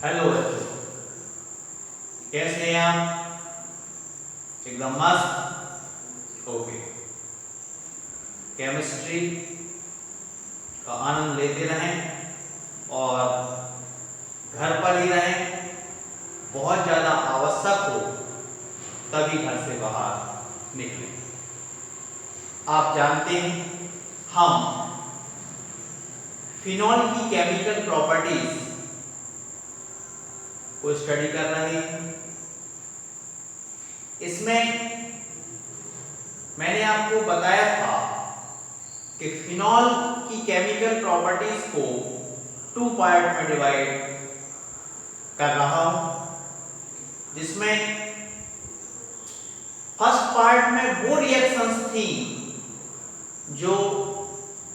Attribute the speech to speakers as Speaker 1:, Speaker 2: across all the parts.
Speaker 1: Hello बच्चों, कैसे हैं आप? एकदम मस्त। ओके। केमिस्ट्री का आनंद लेते रहें और घर पर ही रहें। बहुत ज़्यादा आवश्यक हो तभी घर से बाहर निकलें। आप जानते हैं हम फिनॉल की केमिकल प्रॉपर्टीज को स्टडी कर रहे हैं। इसमें मैंने आपको बताया था कि फिनॉल की केमिकल प्रॉपर्टीज को 2 पार्ट में डिवाइड कर रहा हूं, जिसमें फर्स्ट पार्ट में वो रिएक्शंस थी जो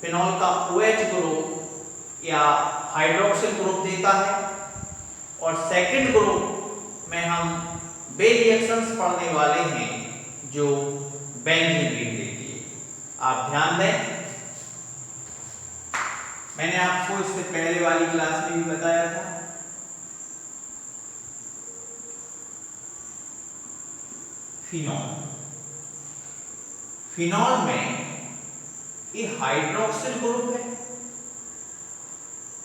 Speaker 1: फिनॉल का OH ग्रुप या हाइड्रोक्सिल ग्रुप देता है, और सेकंड ग्रुप में हम वे रिएक्शंस पढ़ने वाले हैं जो बेंजीन रिंग देती है। आप ध्यान दें, मैंने आपको इससे पहले वाली क्लास में भी बताया था। फिनॉल में ये हाइड्रोक्सिल ग्रुप है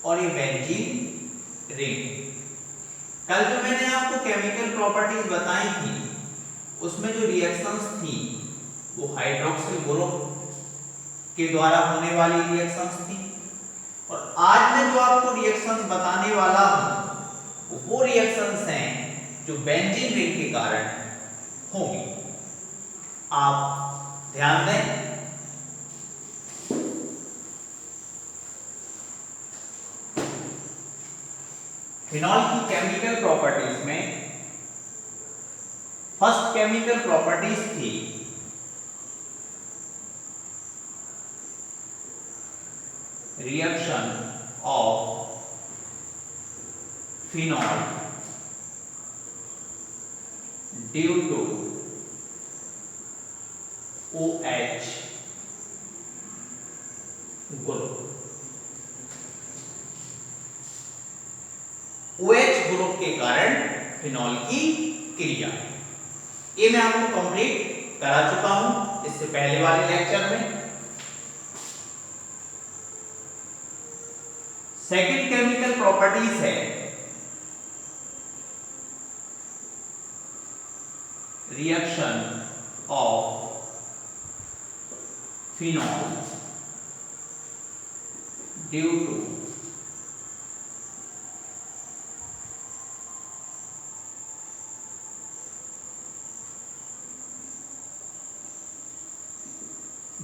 Speaker 1: और ये बेंजीन रिंग। कल जो मैंने आपको केमिकल प्रॉपर्टीज बताई थी उसमें जो रिएक्शंस थी वो हाइड्रोक्सिल ग्रुप के द्वारा होने वाली रिएक्शंस थी, और आज मैं जो आपको रिएक्शंस बताने वाला हूं वो रिएक्शंस हैं जो बेंजीन रिंग के कारण होंगी। आप ध्यान दें, फिनॉल की केमिकल प्रॉपर्टीज में फर्स्ट केमिकल प्रॉपर्टीज थी reaction of phenol due to OH group. OH group के कारण फिनॉल की क्रिया, ये मैं आपको कंप्लीट करा चुका हूं इससे पहले वाले लेक्चर में। सेकंड केमिकल प्रॉपर्टीज है reaction of phenol due to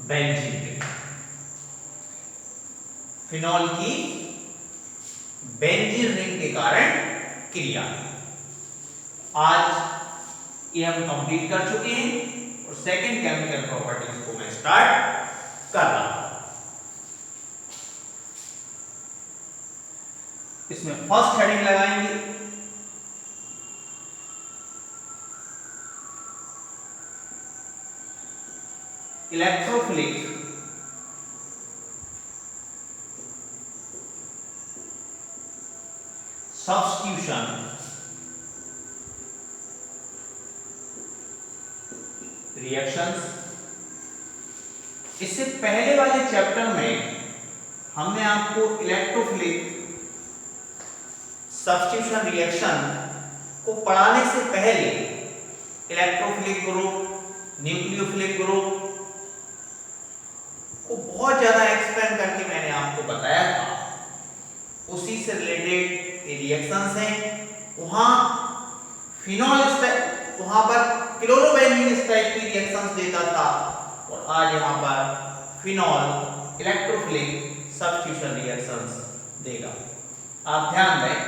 Speaker 1: benzene ring. Phenol की बेंजीन रिंग के कारण क्रिया आज ये हम कंप्लीट कर चुके हैं, और सेकंड केमिकल प्रॉपर्टीज को मैं स्टार्ट कर रहा हूं। इसमें फर्स्ट हेडिंग लगाएंगे इलेक्ट्रोफिलिक सब्स्टिट्यूशन रिएक्शंस। इससे पहले वाले चैप्टर में हमने आपको इलेक्ट्रोफिलिक सब्स्टिट्यूशन रिएक्शन को पढ़ाने से पहले इलेक्ट्रोफिलिक ग्रुप, न्यूक्लियोफिलिक ग्रुप को बहुत ज्यादा एक्सप्लेन करके मैंने आपको बताया था। उसी से रिलेटेड रिएक्शंस हैं। वहां फिनॉल वहां पर क्लोरोबेंजीन इस टाइप की रिएक्शंस देता था, और आज यहां पर फिनॉल इलेक्ट्रोफिलिक सब्स्टिट्यूशन रिएक्शंस देगा। आप ध्यान दें,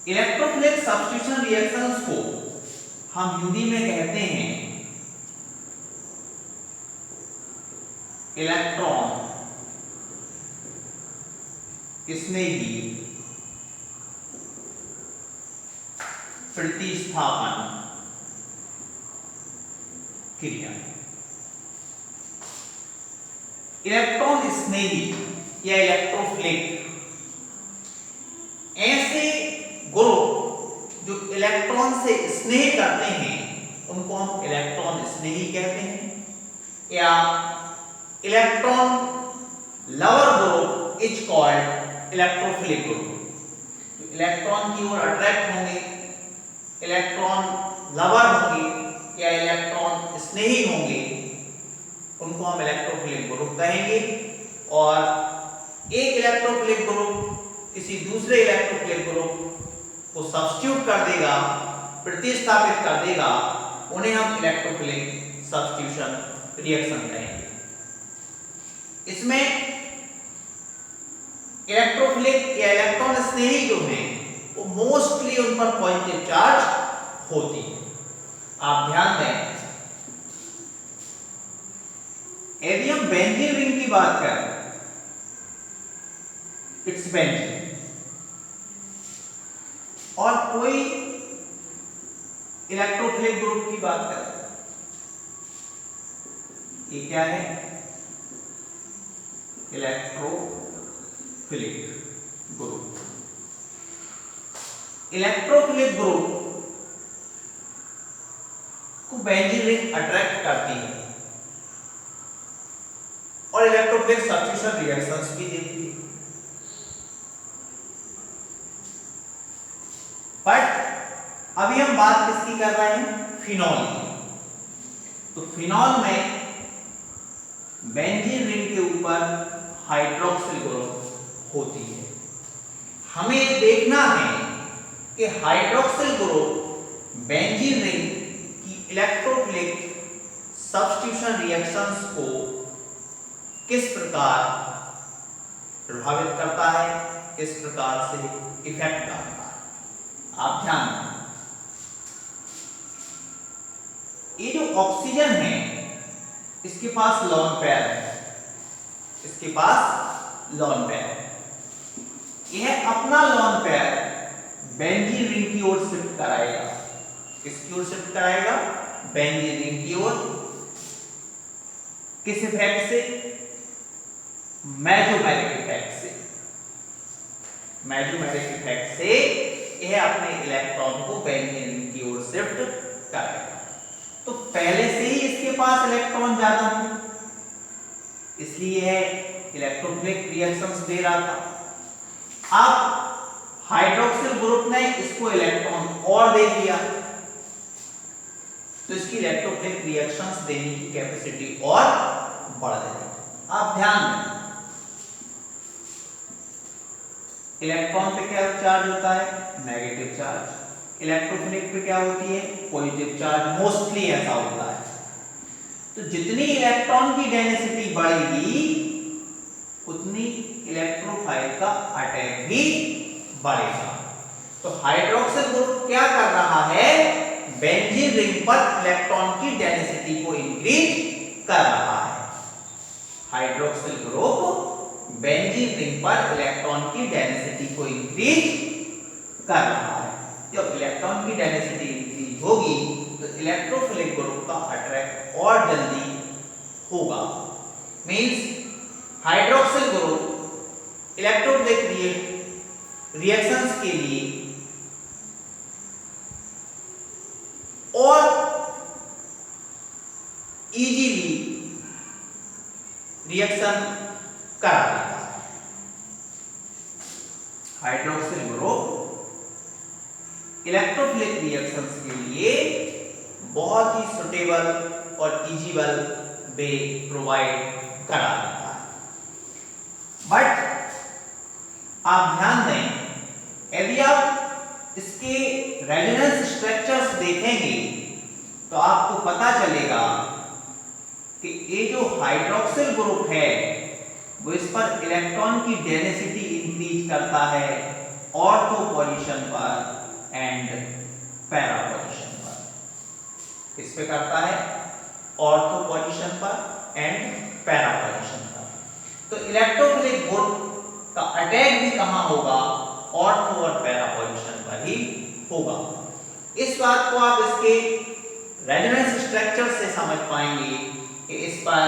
Speaker 1: इलेक्ट्रोफिलिक सब्स्टिट्यूशन रिएक्शंस को हम हिंदी में कहते हैं इलेक्ट्रॉन स्नेही प्रतिस्थापन क्रिया। इलेक्ट्रॉन स्नेही या इलेक्ट्रोफिलिक स्नेह करते हैं उनको हम इलेक्ट्रॉन स्नेही कहते हैं, या electron lover group is called electrophilic group. Electron की ओर अट्रैक्ट होंगे, इलेक्ट्रॉन लवर होंगे या इलेक्ट्रॉन स्नेही होंगे, उनको हम इलेक्ट्रोफिलिक ग्रुप कहेंगे। और एक इलेक्ट्रोफिलिक ग्रुप किसी दूसरे इलेक्ट्रोफिलिक ग्रुप को सब्स्टिट्यूट कर देगा, प्रतिस्थापित कर देगा, उन्हें हम इलेक्ट्रोफिलिक सब्स्टिट्यूशन रिएक्शन कहेंगे। इसमें इलेक्ट्रोफिलिक या इलेक्ट्रॉन स्नेही जो है वो मोस्टली उन पर पॉजिटिव चार्ज होती है। आप ध्यान दें, यदि हम बेंजीन रिंग की बात करें, इट्स बेंजीन, और कोई इलेक्ट्रोफिलिक ग्रुप की बात करें, ये क्या है, इलेक्ट्रोफिलिक ग्रुप। इलेक्ट्रोफिलिक ग्रुप को बेंजीन रिंग अट्रैक्ट करती है और इलेक्ट्रोफिलिक सब्स्टिट्यूशन रिएक्शंस भी देती है। बट अभी हम बात किसकी कर रहे हैं, फिनॉल की। तो फिनॉल में बेंजीन रिंग के ऊपर हाइड्रोक्सिल ग्रुप होती है। हमें देखना है कि हाइड्रोक्सिल ग्रुप बेंजीन रिंग की इलेक्ट्रोफिलिक सब्स्टिट्यूशन रिएक्शंस को किस प्रकार प्रभावित करता है, किस प्रकार से इफेक्ट करता है। आप ध्यान दें, ये जो ऑक्सीजन है इसके पास लोन पेयर है, इसके पास लोन पेयर है। यह अपना लोन पेयर बेंजीन रिंग की ओर शिफ्ट कराएगा। किसकी ओर शिफ्ट कराएगा, बेंजीन रिंग की ओर। किस इफेक्ट से, मेसोमेरिक इफेक्ट से। मेसोमेरिक इफेक्ट से यह अपने इलेक्ट्रॉन को बेंजीन रिंग की ओर शिफ्ट करेगा। तो पहले से ही इसके पास इलेक्ट्रॉन ज्यादा थे, इसलिए यह इलेक्ट्रोफिलिक रिएक्शंस दे रहा था। अब हाइड्रोक्सिल ग्रुप ने इसको इलेक्ट्रॉन और दे दिया, तो इसकी इलेक्ट्रोफिलिक रिएक्शंस देने की कैपेसिटी और बढ़ जाएगी। आप ध्यान दें, इलेक्ट्रॉन पे क्या चार्ज होता है, नेगेटिव चार्ज। इलेक्ट्रोफिलिक पे क्या होती है, पॉजिटिव चार्ज, मोस्टली ऐसा होता है। तो जितनी इलेक्ट्रॉन की डेंसिटी बढ़ेगी उतनी इलेक्ट्रोफाइल का अटैक भी बढ़ेगा। तो हाइड्रोक्सिल ग्रुप क्या कर रहा है, बेंजीन रिंग पर इलेक्ट्रॉन की डेंसिटी को इंक्रीज कर रहा है। हाइड्रोक्सिल ग्रुप बेंजीन रिंग पर इलेक्ट्रॉन की डेंसिटी को इंक्रीज कर रहा है। जब इलेक्ट्रॉन की डेंसिटी इंक्रीज होगी तो इलेक्ट्रोफिलिक ग्रुप का अट्रैक्ट और जल्दी होगा। Means hydroxyl group electrophilic reactions के लिए और इजीली रिएक्शन करा देता है। हाइड्रोक्सिल ग्रुप इलेक्ट्रोफिलिक रिएक्शंस के लिए बहुत ही सुटेबल और इजीबल वे प्रोवाइड करा देता है। बट आप ध्यान दें, यदि आप इसके रेजोनेंस स्ट्रक्चर्स देखेंगे तो आपको पता चलेगा कि ये जो हाइड्रोक्सिल ग्रुप है वो इस पर इलेक्ट्रॉन की डेंसिटी इंक्रीज करता है ऑर्थो पोजीशन पर एंड पैरा पोजीशन पर। इस पे करता है ऑर्थो पोजीशन पर एंड पैरा पोजीशन पर। तो इलेक्ट्रोफिलिक ग्रुप का अटैक भी कहां होगा, ऑर्थो और पैरा पोजीशन पर ही होगा। इस बात को आप इसके रेजोनेंस स्ट्रक्चर से समझ पाएंगे कि इस पर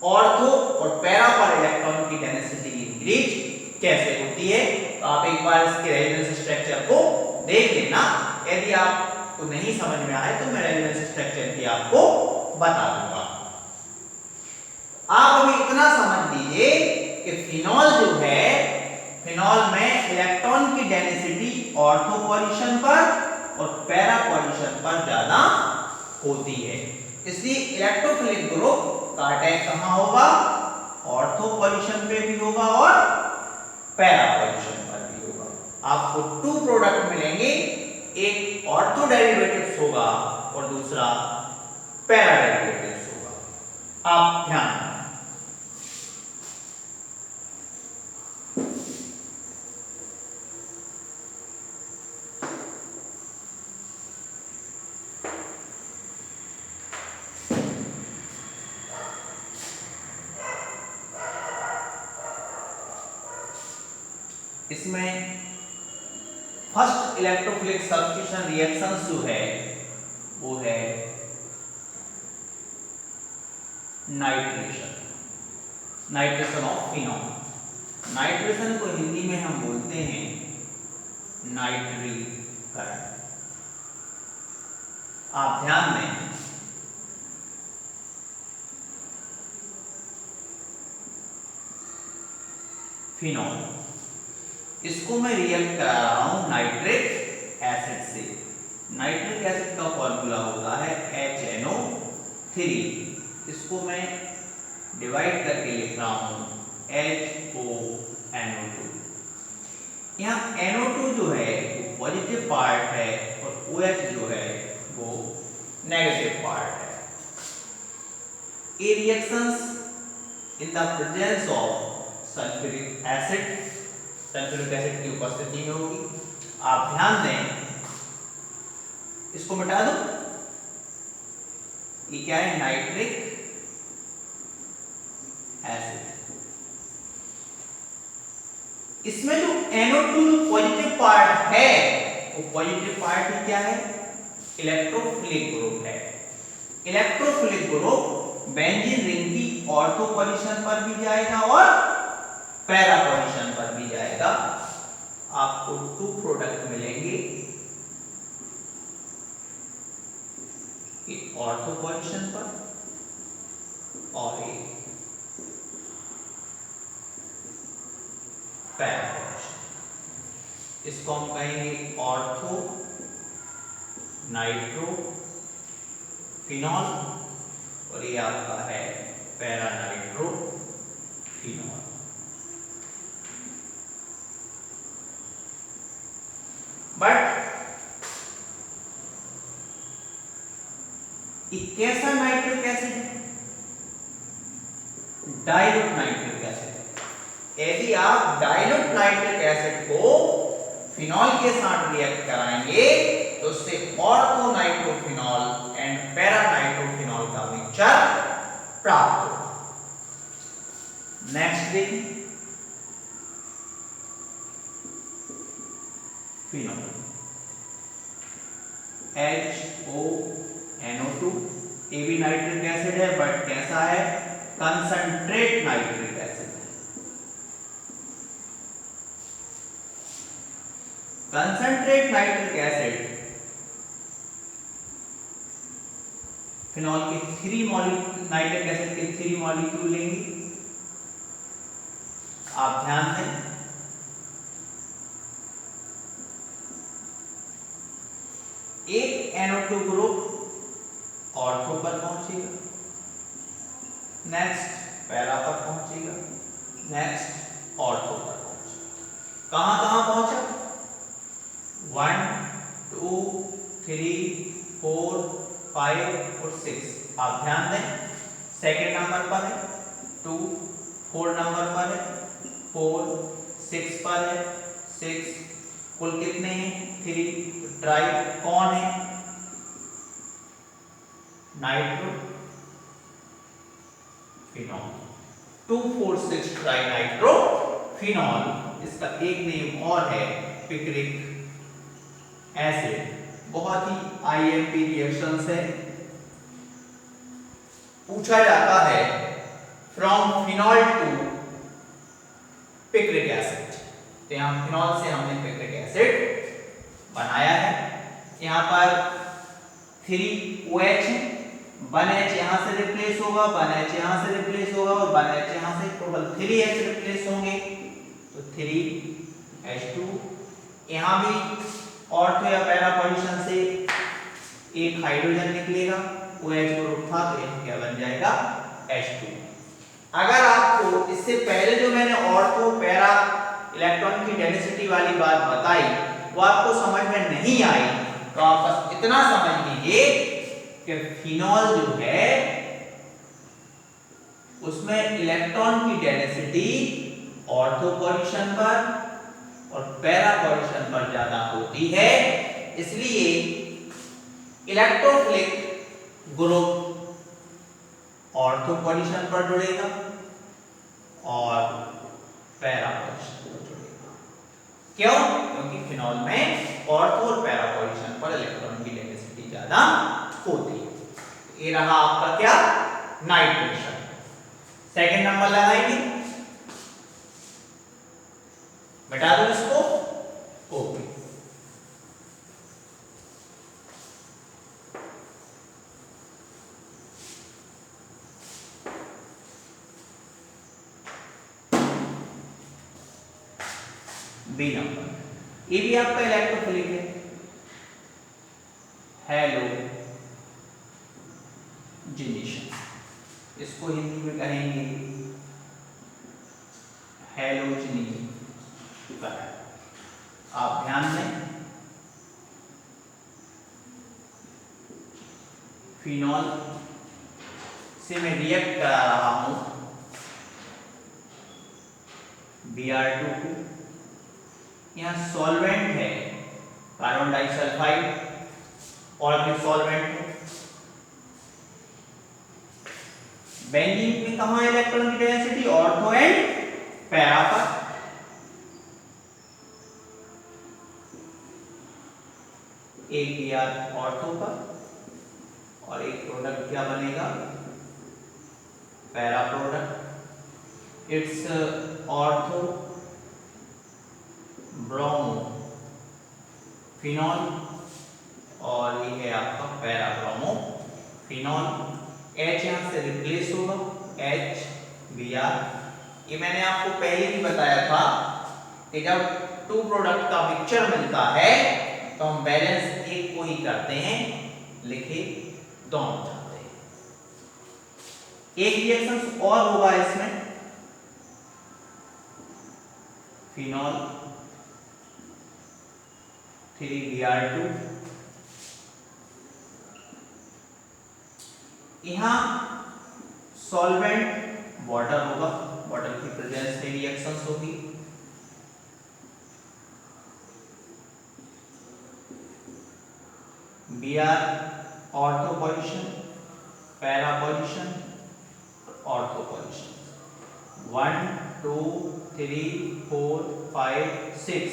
Speaker 1: ऑर्थो और पैरा पर इलेक्ट्रॉन की डेंसिटी इंक्रीज कैसे होती है। तो आप एक बार इसके रेजोनेंस स्ट्रक्चर को देख लेना। यदि आपको नहीं समझ में आए तो मैं रेजोनेंस स्ट्रक्चर भी आपको बता दूंगा। आप अभी इतना समझ लीजिए कि फिनॉल जो है, फिनॉल में इलेक्ट्रॉन की डेंसिटी ऑर्थो पोजीशन पर और पैरा पोजीशन पर ज्यादा होती है, इसलिए इलेक्ट्रोफिलिक ग्रुप का अटैक कहां होगा, ऑर्थो पोजीशन पे भी होगा और पैरा पोजीशन पर भी होगा। आपको टू प्रोडक्ट मिलेंगे, एक ऑर्थो डेरिवेटिव्स होगा और दूसरा पैरा डेरिवेटिव्स होगा। आप ध्यान इसमें फर्स्ट इलेक्ट्रोफिलिक सब्स्टिट्यूशन रिएक्शंस जो है वो है nitration, nitration of phenol. Nitration को हिंदी में हम बोलते हैं नाइट्रीकरण। आप ध्यान दें, फिनॉल इसको मैं रिएक्ट करा रहा हूं नाइट्रिक एसिड से। नाइट्रिक एसिड का फॉर्मूला होता है HNO3, इसको मैं डिवाइड करके लिख रहा हूं HONO2। यहाँ NO2 जो है वो पॉजिटिव पार्ट है और OH जो है वो नेगेटिव पार्ट है। ये reactions in the presence of sulphuric acid, sulphuric acid की उपस्थिति में होगी। आप ध्यान दें, इसको मिटा दो, ये क्या है, नाइट्रिक एसिड। इसमें जो NO2 पॉजिटिव पार्ट है वो पॉजिटिव पार्ट ही क्या है, इलेक्ट्रोफिलिक ग्रुप है। इलेक्ट्रोफिलिक ग्रुप बेंजीन रिंग की ऑर्थो पोजीशन पर भी जाएगा और पैरा पोजीशन पर भी जाएगा। आपको टू प्रोडक्ट मिलेंगे, एक ऑर्थो पोजीशन पर और एक पैरा पोजीशन। इसको हम कहेंगे ऑर्थो नाइट्रो फिनॉल और ये आपका है पैरा नाइट्रो फिनॉल। बट कैसा नाइट्रिक एसिड है, डाइल्यूट नाइट्रिक एसिड। यदि आप डाइल्यूट नाइट्रिक एसिड को फिनॉल के साथ रिएक्ट कराएंगे तो उससे ortho nitrophenol and para nitrophenol का मिक्सचर प्राप्त होगा। नेक्स्ट देखिए, फिनॉल HONO2, ये भी नाइट्रिक एसिड है बट कैसा है, concentrate nitric acid. Concentrate nitric acid phenol के 3 मॉलिक्यूल, नाइट्रिक एसिड के 3 मॉलिक्यूल लेंगे। आप ध्यान दें, एक NO2 ग्रुप ऑर्थो पर पहुंचेगा, नेक्स्ट पैरा पर पहुंचेगा, नेक्स्ट ऑर्थो पर पहुंचेगा। कहां कहां पहुंचा, 1 2 3 4 5 और 6। आप ध्यान दें, सेकंड नंबर पर है 2, 4 नंबर पर है 4, 6 पर है 6, कुल कितने हैं 3। ट्राई कौन है, nitro phenol, 2 4 6 tri nitro phenol. इसका एक नेम और है पिक्रिक एसिड। बहुत ही आईएमपी रिएक्शंस है, पूछा जाता है from phenol to picric acid. तो यहां फिनॉल से हमने पिक्रिक एसिड बनाया है। यहाँ पर 3OH है, 1H यहाँ से रिप्लेस होगा, 1H यहाँ से रिप्लेस होगा और 1H यहाँ से, टोटल 3H रिप्लेस होंगे, तो 3H2। यहाँ भी ऑर्थो या पैरा पोजीशन से एक हाइड्रोजन निकलेगा, OH ग्रुप था, तो यहाँ क्या बन जाएगा H2। अगर आपको इससे पहले जो मैंने ऑर्थो पैरा इलेक्ट्रॉन की डेंसिटी वाली बात बताई वो आपको समझ में नहीं आई, तो आप बस इतना समझ लीजिए कि फिनॉल जो है उसमें इलेक्ट्रॉन की डेंसिटी ऑर्थो पोजीशन पर और पैरा पोजीशन पर ज्यादा होती है, इसलिए इलेक्ट्रोफिलिक ग्रुप ऑर्थो पोजीशन पर जुड़ेगा और पैरा पोजीशन पर जुड़ेगा। क्यों? क्योंकि फिनॉल में ऑर्थो और पैरा पोजीशन पर इलेक्ट्रॉन की डेंसिटी ज्यादा होती है। ये रहा आपका क्या, नाइट्रेशन। सेकंड नंबर लगाएंगे, बता दो इसको, ओके। बी नंबर, ये भी आपका इलेक्ट्रोफिलिक है, हैलोजिनेशन, इसको हिंदी में कहेंगे हैलोजिनेशन। आप ध्यान दें, फिनॉल से मैं रिएक्ट करा रहा हूं Br2 को, यहाँ सॉल्वेंट है कार्बन डाइसल्फाइड और फिर सॉल्वेंट है। बेंजीन में कहाँ इलेक्ट्रॉन की डेंसिटी, ऑर्थो एंड पैरा पर। एक Br ऑर्थो पर और एक प्रोडक्ट क्या बनेगा, para product. It's ortho bromo phenol और ये है आपका पैरा ब्रोमो फिनॉल। H यहाँ से रिप्लेस होगा, H Br। ये मैंने आपको पहले भी बताया था कि जब टू प्रोडक्ट का मिक्सचर मिलता है तो हम बैलेंस एक को ही करते हैं, लिखे दोनों चाहते हैं। एक रिएक्शन और होगा इसमें, फिनॉल 3Br2, यहां सॉल्वेंट वाटर होगा, वाटर की प्रेजेंस में रिएक्शंस होगी। Br ortho position, para position, ortho position 1 2 3 4 5 6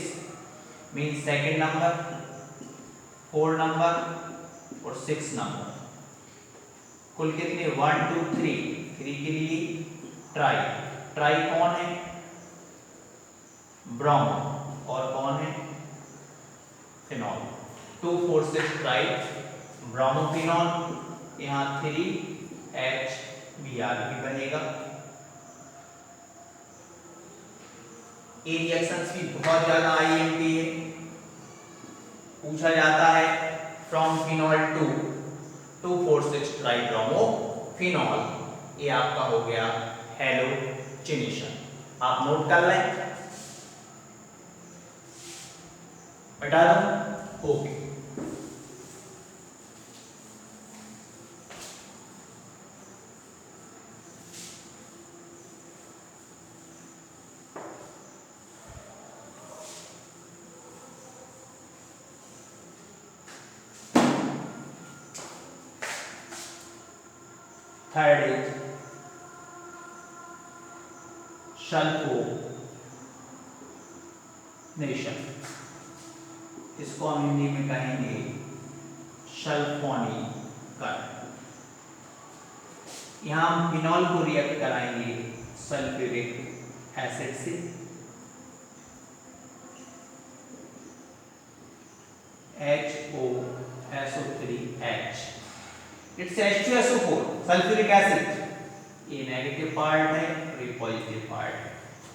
Speaker 1: mean second number, 4 number और 6 नंबर। कुल कितने, 1 2 3, 3 के लिए ट्राई, ट्राई कौन है, ब्रोमो, और कौन है, फिनॉल। 2 4 6 tri bromo phenol. यहाँ 3HBr भी बनेगा। ये रिएक्शंस भी बहुत ज्यादा IMP है, पूछा जाता है from phenol to 2 4 6 tri bromo phenol. ये आपका हो गया हैलोजिनेशन, आप नोट कर लें, बता दो, ओके। थर्ड इज सल्फोनेशन, इसको हम हिंदी में कहेंगे सल्फोनीकरण। यहां हम फिनॉल को रिएक्ट कराएंगे सल्फ्यूरिक एसिड से, HOSO3H, it's H2SO4 sulphuric acid. ये नेगेटिव पार्ट है और ये पॉजिटिव पार्ट है।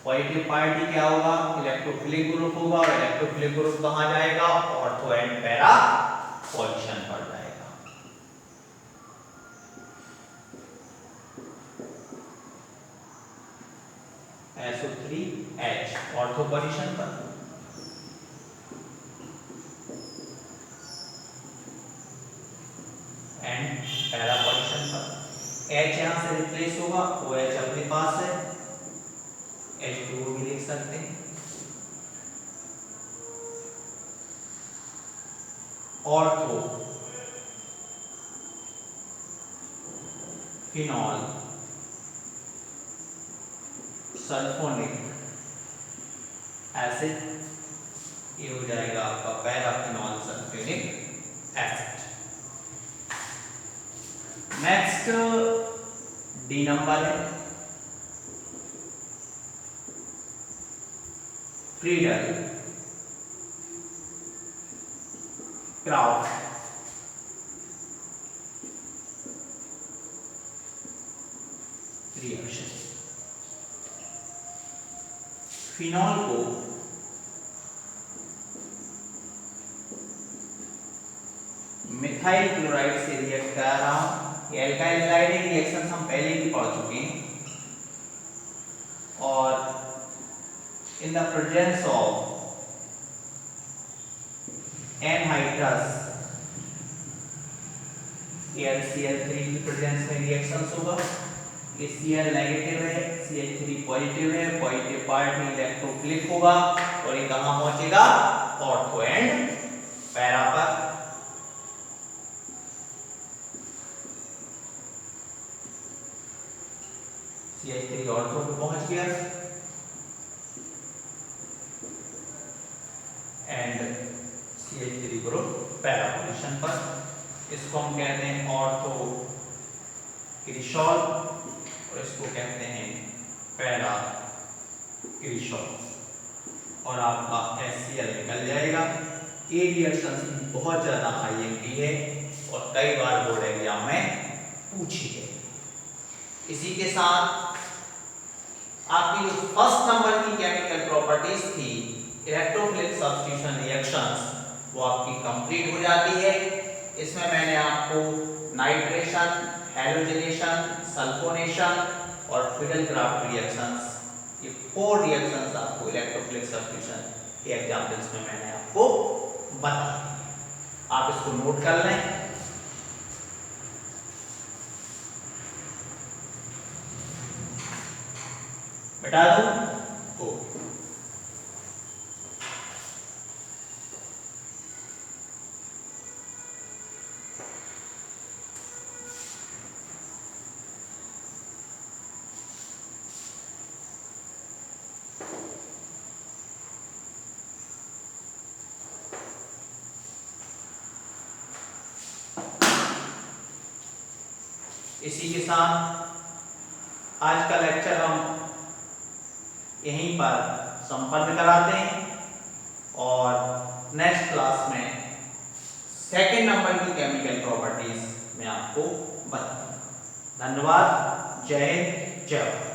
Speaker 1: पॉजिटिव पार्ट ही क्या होगा, इलेक्ट्रोफिलिक ग्रुप होगा, और इलेक्ट्रोफिलिक ग्रुप कहां जाएगा, ऑर्थो एंड पैरा पोजीशन पर जाएगा। SO3H ऑर्थो पोजीशन पर, एंड पैरा पोजीशन पर। H यहां से रिप्लेस होगा, OH अपने पास है, H2O भी लिख सकते हैं। ऑर्थो फिनॉल सल्फोनिक एसिड, ये हो जाएगा आपका paraphenol sulphonic acid. Next D number है फ्रीडल क्राउच रिएक्शन। फिनॉल को मिथाइल क्लोराइड से रिएक्ट करा रहा हूं। ये एल्काइल हैलाइड रिएक्शंस हम पहले भी पढ़ चुके हैं, और in the presence of anhydrous AlCl3 की प्रेजेंस में रिएक्शंस होगा। ये Cl नेगेटिव है, CH3 पॉजिटिव है, पॉजिटिव पार्ट में इलेक्ट्रोफिलिक होगा, और ये कहां पहुंचेगा, ऑर्थो एंड पैरा पर। CH3 ऑर्थो पे पहुंच गया, and CH3 group para position पर। इसको हम कहते हैं ऑर्थो क्रिशॉल, और इसको कहते हैं पैरा क्रिशॉल, और आपका HCl निकल जाएगा। ये रिएक्शन बहुत ज्यादा IMP है और कई बार बोर्ड एग्जाम में पूछी है। इसी के साथ आपकी जो फर्स्ट नंबर की केमिकल प्रॉपर्टीज थी इलेक्ट्रोफिलिक सब्स्टिट्यूशन रिएक्शंस, वो आपकी कंप्लीट हो जाती है। इसमें मैंने आपको नाइट्रेशन, हैलोजनेशन, सल्फोनेशन और फ्रीडल-क्राफ्ट रिएक्शंस, ये 4 रिएक्शंस आपको इलेक्ट्रोफिलिक सब्स्टिट्यूशन के एग्जांपल्स में मैंने आपको बता दिए। आप इसको नोट कर लें। बता दूं ओ इसी के साथ आज का लेक्चर हम यहीं पर संपन्न कराते हैं, और नेक्स्ट क्लास में सेकंड नंबर की केमिकल प्रॉपर्टीज मैं आपको बताऊंगा। धन्यवाद। जय हिंद, जय भारत।